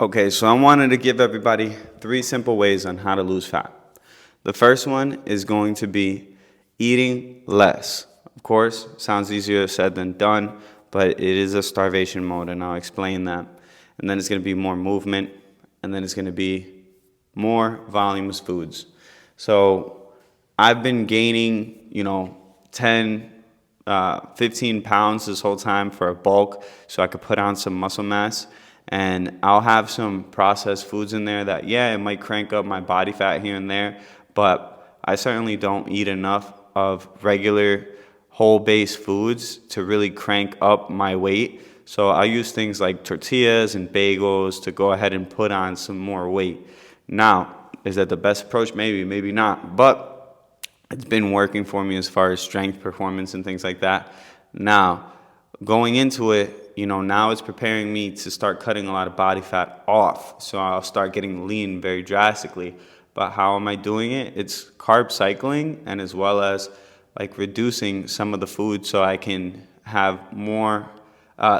Okay, so I wanted to give everybody three simple ways on how to lose fat. The first one is going to be eating less. Of course, sounds easier said than done, but it is a starvation mode, and I'll explain that. And then it's going to be more movement, and then it's going to be more voluminous foods. So I've been gaining, 10, 15 pounds this whole time for a bulk so I could put on some muscle mass. And I'll have some processed foods in there that, yeah, it might crank up my body fat here and there, but I certainly don't eat enough of regular whole base foods to really crank up my weight. So I use things like tortillas and bagels to go ahead and put on some more weight. Now, is that the best approach? Maybe, maybe not. But it's been working for me as far as strength, performance, and things like that. Now, going into it, now it's preparing me to start cutting a lot of body fat off. So I'll start getting lean very drastically. But how am I doing it? It's carb cycling and as well as like reducing some of the food so I can have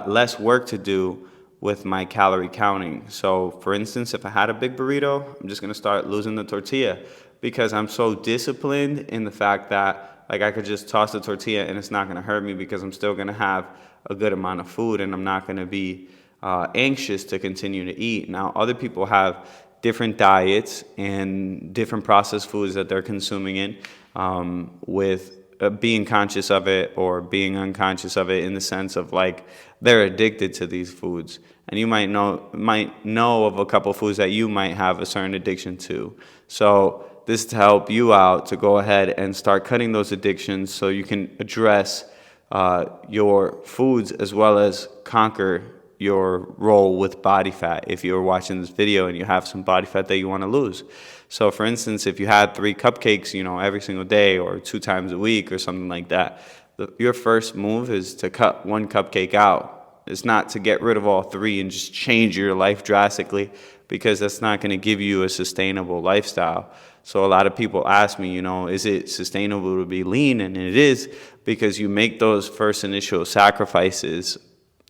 less work to do with my calorie counting. So for instance, if I had a big burrito, I'm just gonna start losing the tortilla because I'm so disciplined in the fact that like I could just toss the tortilla and it's not gonna hurt me because I'm still gonna have a good amount of food and I'm not gonna be anxious to continue to eat. Now, other people have different diets and different processed foods that they're consuming in with being conscious of it or being unconscious of it in the sense of like they're addicted to these foods. And you might know of a couple foods that you might have a certain addiction to. So this is to help you out to go ahead and start cutting those addictions so you can address your foods as well as conquer your role with body fat if you're watching this video and you have some body fat that you want to lose. So for instance, if you had 3 cupcakes, every single day or 2 times a week or something like that, your first move is to cut 1 cupcake out. It's not to get rid of all 3 and just change your life drastically because that's not going to give you a sustainable lifestyle. So a lot of people ask me, is it sustainable to be lean? And it is because you make those first initial sacrifices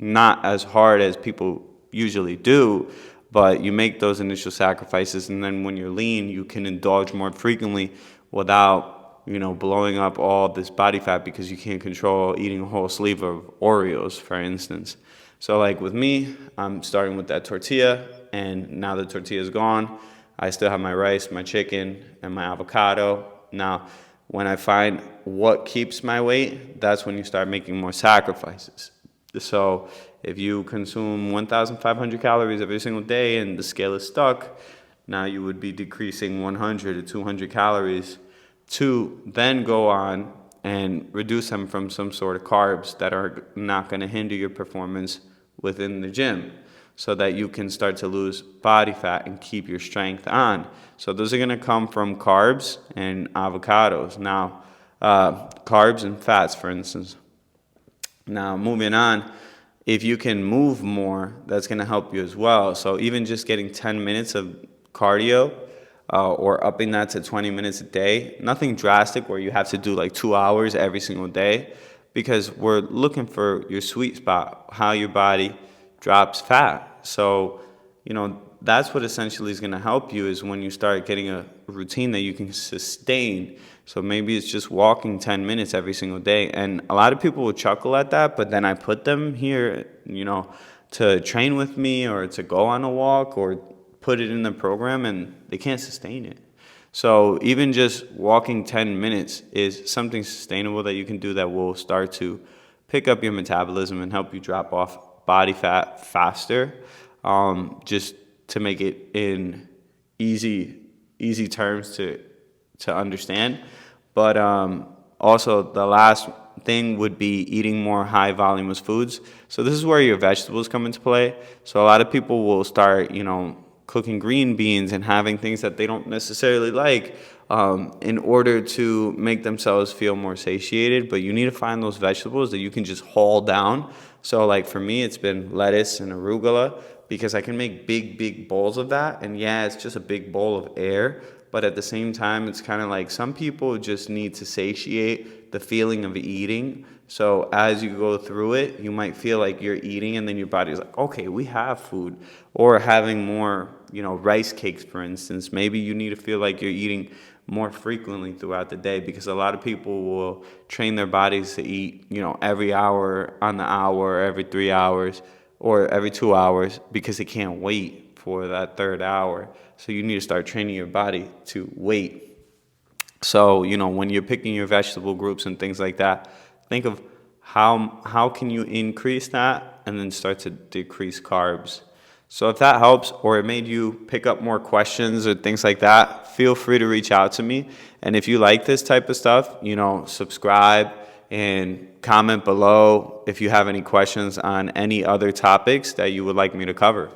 not as hard as people usually do, but you make those initial sacrifices, and then when you're lean, you can indulge more frequently without, blowing up all this body fat because you can't control eating a whole sleeve of Oreos, for instance. So like with me, I'm starting with that tortilla, and now the tortilla is gone. I still have my rice, my chicken, and my avocado. Now, when I find what keeps my weight, that's when you start making more sacrifices. So if you consume 1,500 calories every single day and the scale is stuck, now you would be decreasing 100 to 200 calories to then go on and reduce them from some sort of carbs that are not going to hinder your performance within the gym so that you can start to lose body fat and keep your strength on. So those are going to come from carbs and avocados. Now, carbs and fats, for instance. Now, moving on, if you can move more, that's going to help you as well. So even just getting 10 minutes of cardio or upping that to 20 minutes a day, nothing drastic where you have to do like 2 hours every single day, because we're looking for your sweet spot, how your body drops fat. So, that's what essentially is going to help you is when you start getting a routine that you can sustain. So maybe it's just walking 10 minutes every single day. And a lot of people will chuckle at that, but then I put them here, to train with me or to go on a walk or put it in the program and they can't sustain it. So even just walking 10 minutes is something sustainable that you can do that will start to pick up your metabolism and help you drop off body fat faster. Just to make it in easy terms to understand. But also the last thing would be eating more high voluminous foods. So this is where your vegetables come into play. So a lot of people will start, cooking green beans and having things that they don't necessarily like in order to make themselves feel more satiated. But you need to find those vegetables that you can just haul down. So like for me, it's been lettuce and arugula, because I can make big bowls of that. And yeah, it's just a big bowl of air. But at the same time, it's kind of like some people just need to satiate the feeling of eating So as you go through it, you might feel like you're eating and then your body's like, okay, we have food. Or having more, rice cakes, for instance. Maybe you need to feel like you're eating more frequently throughout the day, because a lot of people will train their bodies to eat, every hour on the hour, every 3 hours, or every 2 hours, because they can't wait for that third hour. So you need to start training your body to wait. So, when you're picking your vegetable groups and things like that, think of how can you increase that and then start to decrease carbs. So if that helps, or it made you pick up more questions or things like that, feel free to reach out to me. And if you like this type of stuff, subscribe and comment below if you have any questions on any other topics that you would like me to cover.